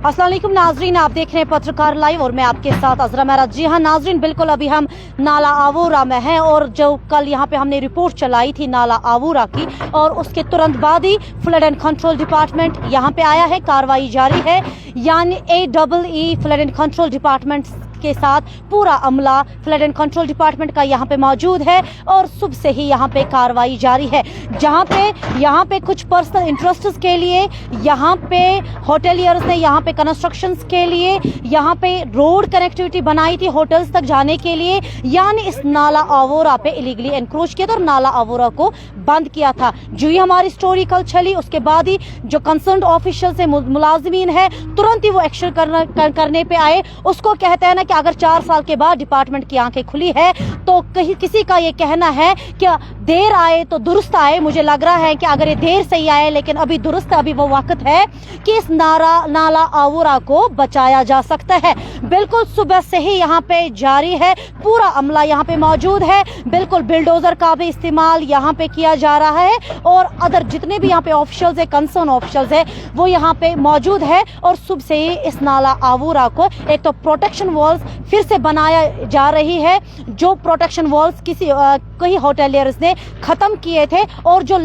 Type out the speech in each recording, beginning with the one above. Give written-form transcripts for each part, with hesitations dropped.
अस्सलाम वालेकुम नाजरीन, आप देख रहे हैं पत्रकार लाइव और मैं आपके साथ अजरा मेहरा। जी हाँ नाजरीन, बिल्कुल अभी हम नाला आवूरा में हैं और जो कल यहाँ पे हमने रिपोर्ट चलाई थी नाला आवूरा की और उसके तुरंत बाद ही फ्लड एंड कंट्रोल डिपार्टमेंट यहाँ पे आया है, कार्रवाई जारी है। यानी AEE flood and control department के साथ पूरा अमला फ्लड एंड कंट्रोल डिपार्टमेंट का यहाँ पे मौजूद है और सुबह से ही यहाँ पे कार्रवाई जारी है। यहाँ पे कुछ पर्सनल इंटरेस्ट्स के लिए, यहाँ पे होटलियर्स ने यहाँ पे कंस्ट्रक्शंस के लिए यहाँ पे रोड कनेक्टिविटी बनाई थी होटल्स तक जाने के लिए, यानी इस नाला आवूरा पे इलीगली एनक्रोच किया था और नाला आवूरा को बंद किया था। जो ही हमारी स्टोरी कल चली उसके बाद ही जो कंसर्न्ड ऑफिशियल से मुलाजिमीन है तुरंत ही वो एक्शन करने पे आए। उसको कहते हैं ना कि अगर 4 साल के बाद डिपार्टमेंट की आंखें खुली है तो किसी का ये कहना है कि देर आए तो दुरुस्त आए। मुझे लग रहा है कि अगर ये देर से ही आए लेकिन अभी दुरुस्त, अभी वो वक्त है कि इस नाला आवूरा को बचाया जा सकता है। बिल्कुल सुबह से ही यहाँ पे जारी है, पूरा अमला यहाँ पे मौजूद है। बिल्कुल बिल्डोजर का भी इस्तेमाल यहाँ पे किया जा रहा है और अदर जितने भी यहाँ पे ऑफिशियल्स है, कंसर्न ऑफिशियल्स है, वो यहाँ पे मौजूद है। और सुबह से ही इस नाला आवूरा को एक तो प्रोटेक्शन वॉल्स फिर से बनाया जा रही है, जो प्रोटेक्शन वॉल्स कई होटलियर्स ने खत्म किए थे और जो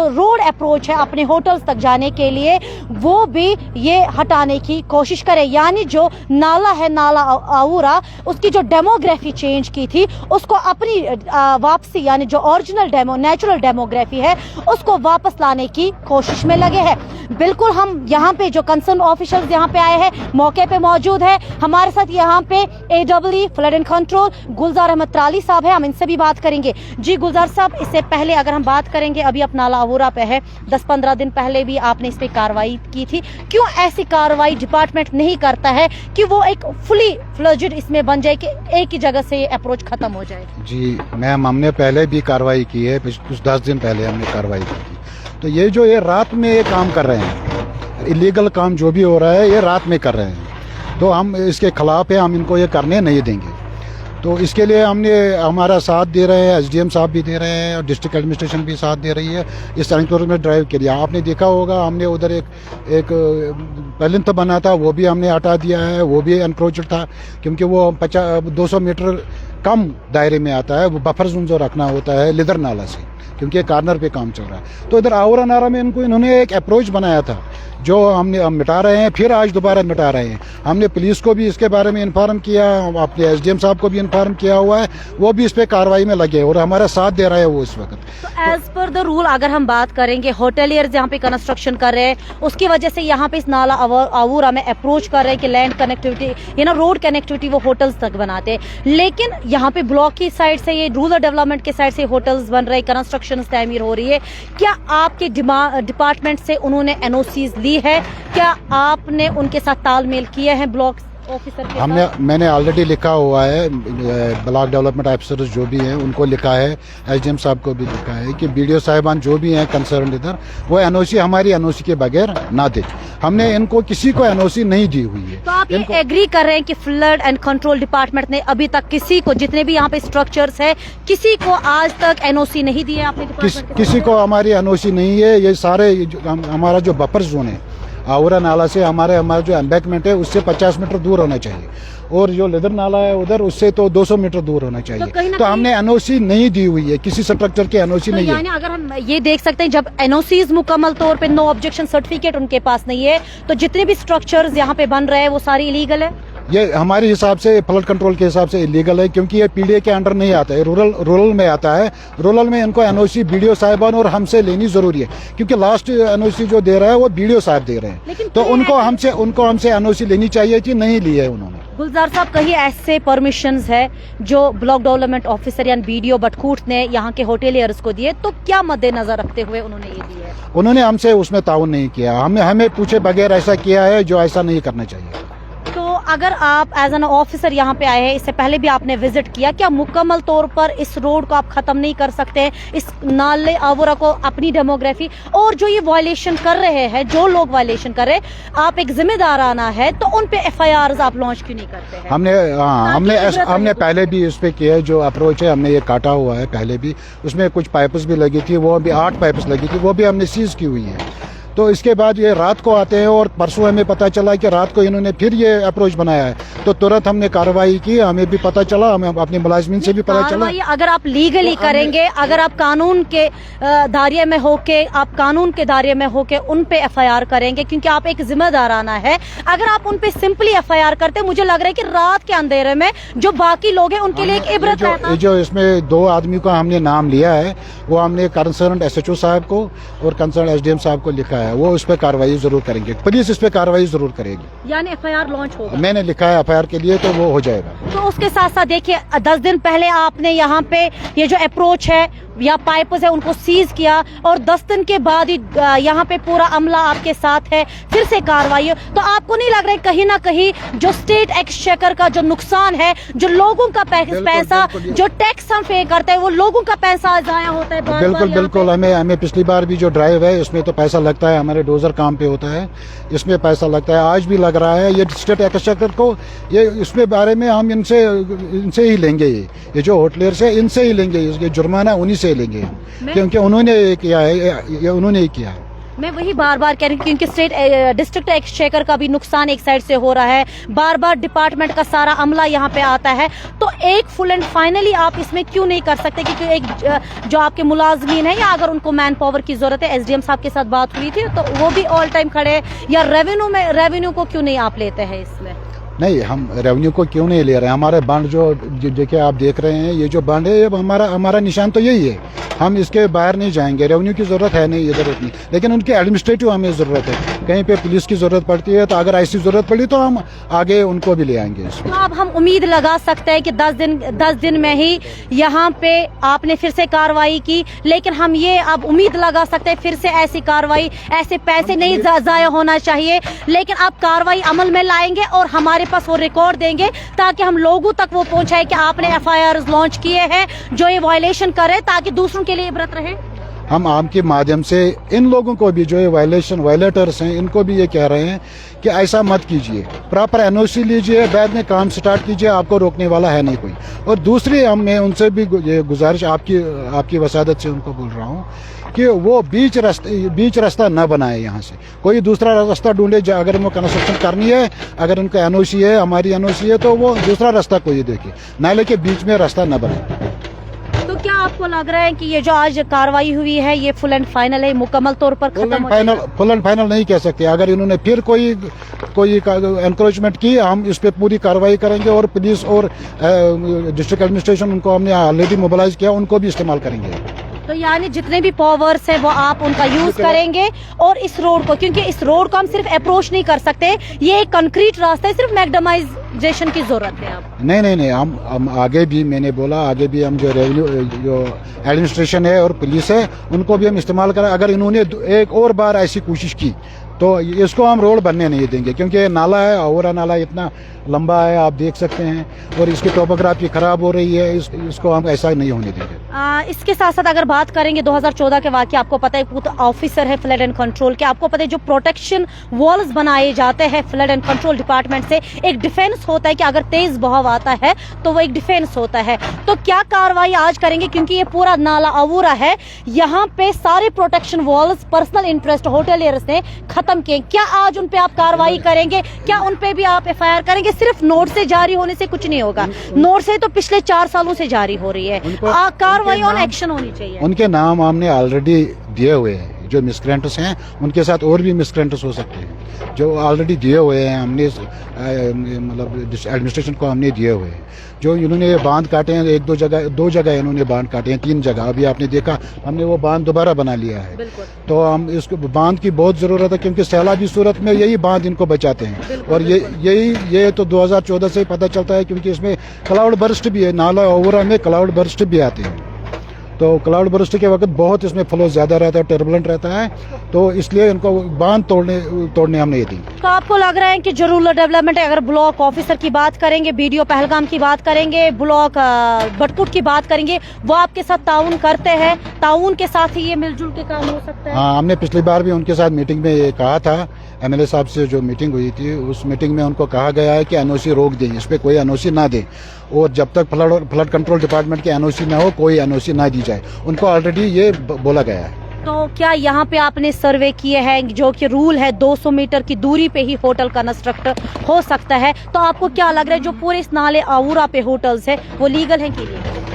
रोड अप्रोच है अपने होटल्स तक जाने के लिए वो भी ये हटाने की कोशिश करे। यानी जो नाला है नाला आवूरा, उसकी जो डेमोग्राफी चेंज की थी उसको अपनी वापसी, यानी जो ओरिजिनल नेचुरल डेमोग्राफी है उसको वापस लाने की कोशिश में लगे हैं। बिल्कुल हम यहाँ पे जो कंसर्न ऑफिशियल्स यहाँ पे आए हैं मौके पे मौजूद है। हमारे साथ यहाँ पे AEE फ्लड एंड कंट्रोल गुलजार अहमद त्राली साहब है, हम इनसे भी बात करेंगे। जी गुलजार साहब, इससे पहले अगर हम बात करेंगे, अभी आप नाला आवूरा पे है, 10-15 दिन पहले भी आपने इस पे कार्रवाई की थी। क्यों ऐसी कार्रवाई डिपार्टमेंट नहीं करता है कि वो एक फुली फ्लजेड इसमें बन जाए कि एक ही जगह से अप्रोच खत्म हो जाए? जी मैम, हमने पहले भी कार्रवाई की है, कुछ 10 दिन पहले हमने कार्रवाई की थी। तो ये जो ये रात में ये काम कर रहे हैं, इलीगल काम जो भी हो रहा है ये रात में कर रहे हैं, तो हम इसके खिलाफ है, हम इनको ये करने नहीं देंगे। तो इसके लिए हमारा साथ दे रहे हैं, SDM साहब भी दे रहे हैं और डिस्ट्रिक्ट एडमिनिस्ट्रेशन भी साथ दे रही है इस सेक्टर में ड्राइव के लिए। आपने देखा होगा हमने उधर एक पलिंथ बना था, वो भी हमने हटा दिया है, वो भी एनक्रोचड था क्योंकि वो 200 मीटर कम दायरे में आता है। वो बफर जोन जो रखना होता है लिदर नाला से, क्योंकि कॉर्नर पे काम चल रहा है। तो इधर आवूरा नाला में इन्होंने एक अप्रोच बनाया था जो हम मिटा रहे हैं, फिर आज दोबारा मिटा रहे हैं। हमने पुलिस को भी इसके बारे में इन्फॉर्म किया, अपने SDM साहब को भी इन्फॉर्म किया हुआ है, वो भी इस पे कार्रवाई में लगे और हमारा साथ दे रहा है वो इस वक्त। तो एज पर द रूल अगर हम बात करेंगे, होटलियर्स यहाँ पे कंस्ट्रक्शन कर रहे हैं, उसकी वजह से यहाँ पे इस नाला आवूरा में अप्रोच कर रहे हैं कि लैंड कनेक्टिविटी, रोड कनेक्टिविटी वो होटल्स तक बनाते हैं, लेकिन यहाँ पे ब्लॉक की साइड से, ये रूरल डेवलपमेंट के साइड से होटल्स बन रहे, कंस्ट्रक्शन तामीर हो रही है। क्या आपके डिपार्टमेंट से उन्होंने NOCs ली है? क्या आपने उनके साथ तालमेल किए हैं ब्लॉक ऑफिसर के साथ? मैंने ऑलरेडी लिखा हुआ है, ब्लॉक डेवलपमेंट ऑफिसर्स जो भी हैं उनको लिखा है, SDM साहब को भी लिखा है कि BDO साहिबान जो भी हैं कंसर्न इधर, वो NOC हमारी NOC के बगैर ना दे। हमने इनको किसी को NOC नहीं दी हुई है। तो आप ये एग्री कर रहे हैं कि फ्लड एंड कंट्रोल डिपार्टमेंट ने अभी तक किसी को, जितने भी यहाँ पे स्ट्रक्चर्स है, किसी को आज तक NOC नहीं दी है आपने डिपार्टमेंट? किसी को हमारी NOC नहीं है। ये सारे हमारा जो बफर जोन है आवूरा नाला से, हमारा जो एम्बैंकमेंट है उससे 50 मीटर दूर होना चाहिए और जो लिदर नाला है उधर उससे तो 200 मीटर दूर होना चाहिए। तो हमने NOC नहीं दी हुई है, किसी स्ट्रक्चर की NOC नहीं है। अगर हम ये देख सकते हैं जब NOCs मुकम्मल तौर पे नो ऑब्जेक्शन सर्टिफिकेट उनके पास नहीं है, तो जितने भी स्ट्रक्चर्स यहाँ पे बन रहे हैं वो सारी इलीगल है। ये हमारे हिसाब से फ्लड कंट्रोल के हिसाब से इलीगल है, क्योंकि ये PDA के अंडर नहीं आता है, रूरल में आता है। रूरल में इनको NOC BDO साहिबान और हमसे लेनी जरूरी है, क्योंकि लास्ट NOC जो दे रहा है वो BDO साहब दे रहे हैं, तो उनको हमसे NOC लेनी चाहिए थी, नहीं ली है उन्होंने। गुलजार साहब, कहीं ऐसे परमिशंस है जो ब्लॉक डेवलपमेंट ऑफिसर यानी BDO बटकूट ने यहाँ के होटेलियर्स को दिए, तो क्या मद्देनजर रखते हुए उन्होंने ये दिए है? उन्होंने हमसे उसमें ताउन नहीं किया, हमें पूछे बगैर ऐसा किया है जो ऐसा नहीं करना चाहिए। तो अगर आप एज एन ऑफिसर यहाँ पे आए हैं, इससे पहले भी आपने विजिट किया, क्या मुकम्मल तौर पर इस रोड को आप खत्म नहीं कर सकते, इस नाले आवूरा को, अपनी डेमोग्राफी और जो ये वायलेशन कर रहे हैं, जो लोग वायलेशन कर रहे हैं, आप एक जिम्मेदार आना है तो उन पे FIRs आप लॉन्च क्यों नहीं करते हैं? हमने पहले भी इस पे किया है, जो अप्रोच है हमने ये काटा हुआ है पहले भी, उसमें कुछ पाइप्स भी लगी थी, वो भी 8 पाइप्स लगी थी, वो भी हमने सीज की हुई है। तो इसके बाद ये रात को आते हैं और परसों हमें पता चला कि रात को इन्होंने फिर ये अप्रोच बनाया है, तो तुरंत हमने कार्रवाई की, हमें भी पता चला, हमें अपने मुलाजमीन से भी पता चला। कार्रवाई अगर आप लीगली करेंगे, अगर आप कानून के दायरे में होके, आप कानून के दायरे में होके उन पे एफआईआर करेंगे, क्योंकि आप एक जिम्मेदाराना है। अगर आप उन पे सिंपली एफआईआर करते, मुझे लग रहा है कि रात के अंधेरे में जो बाकी लोग हैं उनके लिए एक इबरत रहता। जो इसमें 2 आदमी का हमने नाम लिया है, वो हमने कंसर्न एसएचओ साहब को और कंसर्न एसडीएम साहब को लिखा है, वो उस पर कार्रवाई जरूर करेंगे, पुलिस इस पे कार्रवाई जरूर करेगी। यानी एफआईआर लॉन्च होगा? मैंने लिखा है एफआईआर के लिए, तो वो हो जाएगा। तो उसके साथ साथ देखिए, 10 दिन पहले आपने यहाँ पे ये जो अप्रोच है या पाइप्स है उनको सीज किया, और 10 दिन के बाद ही यहाँ पे पूरा अमला आपके साथ है, फिर से कार्रवाई है। तो आपको नहीं लग रहा है कहीं ना कहीं जो स्टेट एक्सचेकर का जो नुकसान है, जो लोगों का पैसा, जो टैक्स हम पे करते हैं, वो लोगों का पैसा जाया होता है? बिल्कुल हमें पिछली बार भी जो ड्राइव है इसमें तो पैसा लगता है, हमारे डोजर काम पे होता है, इसमें पैसा लगता है, आज भी लग रहा है। ये स्टेट एक्सचेकर को ये इसमें बारे में हम इनसे ही लेंगे, ये जो होटलियर्स है इनसे ही लेंगे, ये जुर्माना उन्हीं से लेंगे, क्योंकि उन्होंने ये किया है, ये उन्होंने ही किया है। मैं वही बार बार कह रही हूँ, क्योंकि डिस्ट्रिक्ट एक्सचेकर का भी नुकसान एक साइड से हो रहा है, बार बार डिपार्टमेंट का सारा अमला यहाँ पे आता है, तो एक फुल एंड फाइनली आप इसमें क्यों नहीं कर सकते? क्योंकि एक जो आपके मुलाजमीन है, या अगर उनको मैन पावर की जरूरत है, एसडीएम साहब के साथ बात हुई थी, तो वो भी ऑल टाइम खड़े हैं, या रेवेन्यू को क्यों नहीं आप लेते हैं इसमें? नहीं, हम रेवेन्यू को क्यों नहीं ले रहे हैं? हमारे बंड जो देखिए आप देख रहे हैं, ये जो बंड है, ये हमारा निशान तो यही है, हम इसके बाहर नहीं जाएंगे। रेवेन्यू की जरूरत है नहीं इधर उतनी, लेकिन उनकी एडमिनिस्ट्रेटिव हमें जरूरत है। कहीं पे पुलिस की जरूरत पड़ती है, तो अगर ऐसी जरूरत पड़ी तो हम आगे उनको भी ले आएंगे। तो अब हम उम्मीद लगा सकते हैं कि 10 दिन में ही यहाँ पे आपने फिर से कार्रवाई की, लेकिन हम ये अब उम्मीद लगा सकते हैं फिर से ऐसी कार्रवाई, ऐसे पैसे नहीं जाया होना चाहिए, लेकिन आप कार्रवाई अमल में लाएंगे और हमारे पास वो रिकॉर्ड देंगे, ताकि हम लोगों तक वो पहुंचाए कि आपने एफआईआर लॉन्च किए हैं जो ये वायलेशन करे, ताकि दूसरों के लिए इबरत रहे। हम आपके माध्यम से इन लोगों को भी, जो ये वायलेटर्स हैं, इनको भी ये कह रहे हैं कि ऐसा मत कीजिए, प्रॉपर एनओसी लीजिए, बाद में काम स्टार्ट कीजिए, आपको रोकने वाला है नहीं कोई। और दूसरी मैं उनसे भी ये गुजारिश आपकी वसादत से उनको बोल रहा हूँ कि वो बीच रास्ता न बनाए, यहाँ से कोई दूसरा रास्ता ढूंढे। अगर उनको कंस्ट्रक्शन करनी है, अगर उनका एनओसी है, हमारी एनओसी है, तो वो दूसरा रास्ता कोई देखे, नाले के बीच में रास्ता न बनाए। तो क्या आपको लग रहा है कि ये जो आज कार्रवाई हुई है, ये फुल एंड फाइनल है, मुकम्मल तौर पर खत्म? फुल एंड फाइनल नहीं कह सकते। अगर इन्होंने फिर कोई एनक्रोचमेंट की, हम इस पे पूरी कार्रवाई करेंगे, और पुलिस और डिस्ट्रिक्ट एडमिनिस्ट्रेशन, उनको हमने ऑलरेडी मोबिलाइज किया, उनको भी इस्तेमाल करेंगे। तो यानी जितने भी पावर्स है वो आप उनका यूज करेंगे, और इस रोड को, क्योंकि इस रोड को हम सिर्फ अप्रोच नहीं कर सकते, ये एक कंक्रीट रास्ता है, सिर्फ मैग्डमाइजेशन की जरूरत है। आप नहीं, हम आगे भी, मैंने बोला आगे भी हम जो एडमिनिस्ट्रेशन है और पुलिस है, उनको भी हम इस्तेमाल करें। अगर इन्होंने एक और बार ऐसी कोशिश की तो इसको हम रोड बनने नहीं देंगे, क्योंकि ये नाला है, और नाला इतना लंबा है, आप देख सकते हैं, और इसकी टोपोग्राफी खराब हो रही है, इसको हम ऐसा नहीं होने देंगे। इसके साथ साथ अगर बात करेंगे 2014 के वाकये, आपको पता है खुद ऑफिसर है फ्लड एंड कंट्रोल के, आपको पता है जो प्रोटेक्शन वॉल्स बनाए जाते हैं फ्लड एंड कंट्रोल डिपार्टमेंट से, एक डिफेंस होता है कि अगर तेज बहाव आता है तो वो एक डिफेंस होता है। तो क्या कार्रवाई आज करेंगे, क्योंकि ये पूरा नाला अवूरा है, यहाँ पे सारे protection walls personal interest hoteliers ने खत्म किए, क्या आज उन पे आप कार्रवाई करेंगे? क्या उन पे भी आप एफआईआर करेंगे? सिर्फ नोट से जारी होने से कुछ नहीं होगा, नोट से तो पिछले 4 सालों से जारी हो रही है, कार्रवाई और एक्शन होनी चाहिए। उनके नाम हमने ऑलरेडी दिए हुए हैं, जो मिसक्रेंट्स हैं, उनके साथ और भी मिसक्रेंट्स हो सकते हैं, जो ऑलरेडी दिए हुए हैं, हमने मतलब एडमिनिस्ट्रेशन को हमने दिए हुए हैं। जो इन्होंने बांध काटे हैं, 2 जगह इन्होंने बांध काटे हैं, 3 जगह, अभी आपने देखा हमने वो बांध दोबारा बना लिया है। तो हम इसको बांध की बहुत जरूरत है, क्योंकि सैलाबी सूरत में यही बांध इनको बचाते हैं, और ये तो 2014 से ही पता चलता है, क्योंकि इसमें क्लाउड बर्स्ट भी है, नाला ओवरा में क्लाउड बर्स्ट भी आते हैं। तो क्लाउड बर्स्ट के वक्त बहुत इसमें फ्लो ज्यादा रहता है, टर्बुलेंट रहता है, तो इसलिए इनको बांध तोड़ने हम नहीं दी। तो आपको लग रहा है कि जो रूरल डेवलपमेंट, अगर ब्लॉक ऑफिसर की बात करेंगे, बीडीओ पहलगाम की बात करेंगे, ब्लॉक बटकुट की बात करेंगे, वो आपके साथ ताउन करते हैं, ताउन के साथ ही ये मिलजुल के काम हो सकता है? हाँ, हमने पिछली बार भी उनके साथ मीटिंग में ये कहा था, एमएलए साहब से जो मीटिंग हुई थी, उस मीटिंग में उनको कहा गया है कि एनओसी रोक दें, इस पे कोई एनओसी ना दें, और जब तक फ्लड कंट्रोल डिपार्टमेंट की एनओसी ना हो, कोई एनओसी ना दी जाए, उनको ऑलरेडी ये बोला गया है। तो क्या यहाँ पे आपने सर्वे किए हैं जो कि रूल है 200 मीटर की दूरी पे ही होटल कंस्ट्रक्ट हो सकता है, तो आपको क्या लग रहा है जो पूरे इस नाले आवूरा पे होटल्स है वो लीगल है कि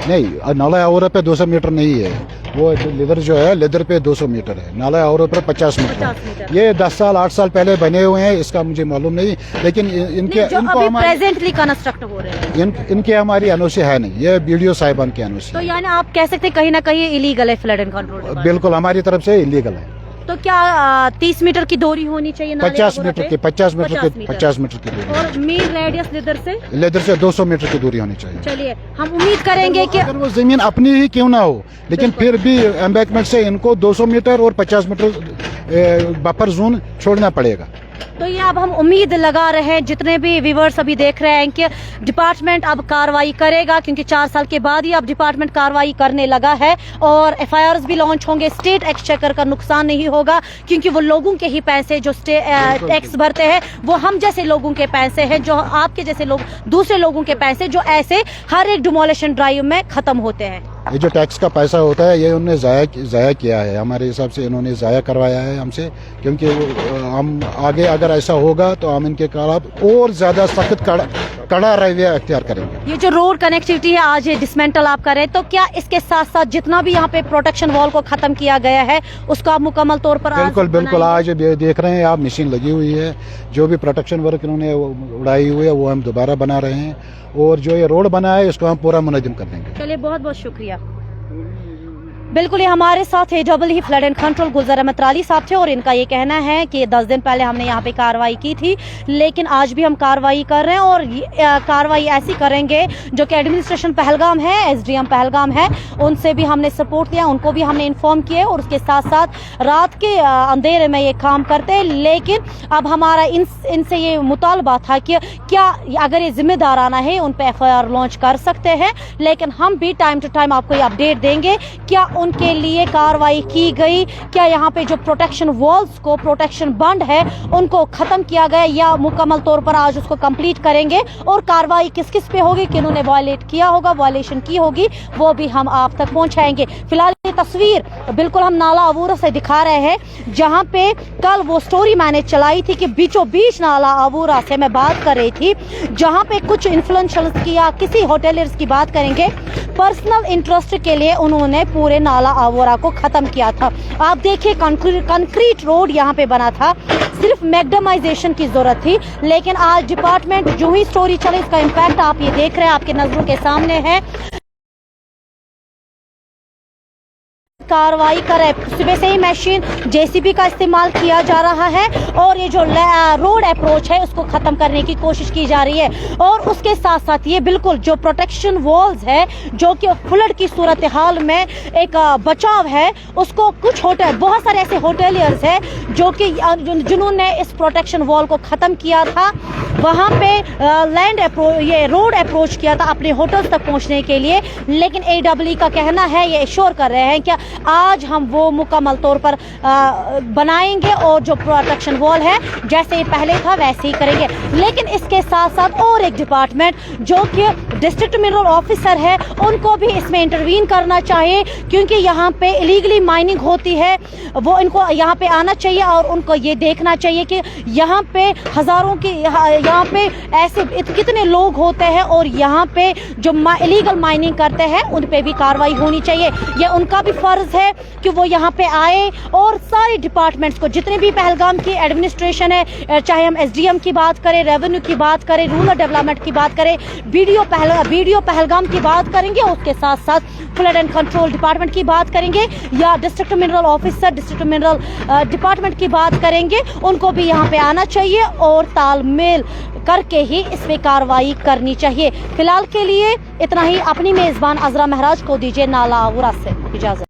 नहीं, नाला आवूरा पे 200 मीटर नहीं है, वो लेदर जो है लेदर पे 200 मीटर है, नाला आवूरा पर 50 मीटर है। ये 10 साल 8 साल पहले बने हुए हैं, इसका मुझे मालूम नहीं, लेकिन इनके जो अभी प्रेजेंटली कंस्ट्रक्ट हो रहे हैं इनके हमारी एनओसी है नहीं, ये बीडीओ साहिबान की एनओसी। तो यानी आप कह सकते हैं कहीं ना कहीं इलीगल है फ्लड एंड कंट्रोल। बिल्कुल हमारी तरफ से इलीगल है। तो क्या 30 मीटर की दूरी होनी चाहिए? 50 मीटर की 50 मीटर की दूरी, और मेन रेडियस लेदर से 200 मीटर की दूरी होनी चाहिए। चलिए हम उम्मीद करेंगे कि अगर वो जमीन अपनी ही क्यों ना हो, लेकिन फिर भी एम्बैंकमेंट से इनको 200 मीटर और 50 मीटर बफर जोन छोड़ना पड़ेगा। तो ये अब हम उम्मीद लगा रहे हैं, जितने भी व्यूअर्स अभी देख रहे हैं, कि डिपार्टमेंट अब कार्रवाई करेगा, क्योंकि 4 साल के बाद ही अब डिपार्टमेंट कार्रवाई करने लगा है और एफआईआरस भी लॉन्च होंगे। स्टेट एक्सचेकर का नुकसान नहीं होगा, क्योंकि वो लोगों के ही पैसे जो टैक्स भरते हैं वो हम जैसे लोगों के पैसे हैं, जो आपके जैसे लोग दूसरे लोगों के पैसे, जो ऐसे हर एक डिमोलिशन ड्राइव में खत्म होते हैं। ये जो टैक्स का पैसा होता है ये उन्होंने ज़ाया किया है, हमारे हिसाब से इन्होंने ज़ाया करवाया है हमसे, क्योंकि हम आगे अगर ऐसा होगा तो हम इनके खिलाफ और ज़्यादा सख्त कड़ा रवैया अख्तियार करेंगे। ये जो रोड कनेक्टिविटी है आज ये डिसमेंटल आप कर रहे हैं, तो क्या इसके साथ साथ जितना भी यहाँ पे प्रोटेक्शन वॉल को खत्म किया गया है उसको आप मुकम्मल तौर पर बिल्कुल आज देख रहे हैं आप, मशीन लगी हुई है, जो भी प्रोटेक्शन वर्क इन्होंने उड़ाई हुई है वो हम दोबारा बना रहे हैं, और जो ये रोड बना है इसको हम पूरा मुनज़्ज़म कर देंगे। चलिए बहुत बहुत शुक्रिया। बिल्कुल, ये हमारे साथ ही फ्लड एंड कंट्रोल गुलजार अहमद त्राली साहब थे, और इनका ये कहना है कि 10 दिन पहले हमने यहाँ पे कार्रवाई की थी, लेकिन आज भी हम कार्रवाई कर रहे हैं, और कार्रवाई ऐसी करेंगे जो कि एडमिनिस्ट्रेशन पहलगाम है, एसडीएम पहलगाम है, उनसे भी हमने सपोर्ट लिया, उनको भी हमने इन्फॉर्म किया, और उसके साथ साथ रात के अंधेरे में ये काम करते हैं। लेकिन अब हमारा इनसे ये मुतालबा था कि क्या अगर ये जिम्मेदाराना है उन पर एफआईआर लॉन्च कर सकते हैं, लेकिन हम भी टाइम टू टाइम आपको ये अपडेट देंगे क्या उनके लिए कार्रवाई की गई, क्या यहाँ पे जो प्रोटेक्शन वॉल्स को प्रोटेक्शन बंद है उनको खत्म किया गया, या मुकम्मल तौर पर आज उसको कंप्लीट करेंगे, और कार्रवाई किस किस पे होगी, किन्होंने वायलेट किया होगा, वायलेशन की होगी, वो भी हम आप तक पहुंचाएंगे। फिलहाल ये तस्वीर बिल्कुल हम नाला आवूरा से दिखा रहे हैं, जहाँ पे कल वो स्टोरी मैंने चलाई थी कि बीचों बीच नाला आवूरा से मैं बात कर रही थी, जहाँ पे कुछ इन्फ्लुएंशर्स की या किसी होटेलर्स की बात करेंगे, पर्सनल इंटरेस्ट के लिए उन्होंने पूरे नाला आवूरा को खत्म किया था। आप देखिए कंक्रीट रोड यहाँ पे बना था, सिर्फ मैग्डमाइजेशन की जरूरत थी, लेकिन आज डिपार्टमेंट जो ही स्टोरी चले इसका इम्पैक्ट आप ये देख रहे हैं, आपके नजरों के सामने है। कार्रवाई कर रहे, सुबह से ही मशीन जेसीबी का इस्तेमाल किया जा रहा है, और ये जो रोड अप्रोच है उसको खत्म करने की कोशिश की जा रही है, और उसके साथ साथ ये बिल्कुल जो प्रोटेक्शन वॉल्स है जो कि फ्लड की सूरत हाल में एक बचाव है, उसको कुछ बहुत सारे ऐसे होटेलियर्स है जो कि जिन्होंने इस प्रोटेक्शन वॉल को खत्म किया था, वहाँ पे ये रोड अप्रोच किया था अपने होटल्स तक पहुँचने के लिए, लेकिन AEE का कहना है, ये एश्योर कर रहे हैं कि आज हम वो मुकम्मल तौर पर बनाएंगे, और जो प्रोटेक्शन वॉल है जैसे पहले था वैसे ही करेंगे। लेकिन इसके साथ साथ और एक डिपार्टमेंट जो कि डिस्ट्रिक्ट मिनरल ऑफिसर है, उनको भी इसमें इंटरवीन करना चाहिए, क्योंकि यहाँ पे इलीगली माइनिंग होती है, वो इनको यहाँ पे आना चाहिए और उनको ये देखना चाहिए कि यहाँ पे हज़ारों की यहाँ पे ऐसे कितने लोग होते हैं, और यहाँ पे जो इलीगल माइनिंग करते हैं उन पे भी कार्रवाई होनी चाहिए। ये उनका भी फर्ज है कि वो यहाँ पे आए, और सारे डिपार्टमेंट्स को, जितने भी पहलगाम की एडमिनिस्ट्रेशन है, चाहे हम SDM की बात करें, रेवेन्यू की बात करें, रूरल डेवलपमेंट की बात करें, बीडीओ पहलगाम की बात करेंगे, उसके साथ साथ फ्लड एंड कंट्रोल डिपार्टमेंट की बात करेंगे, या district mineral officer, district mineral department की बात करेंगे, उनको भी यहाँ पे आना चाहिए और तालमेल करके ही इस पे कार्रवाई करनी चाहिए। फिलहाल के लिए इतना ही। अपनी मेजबान अजरा महराज को दीजिए नाला आवूरा से इजाजत।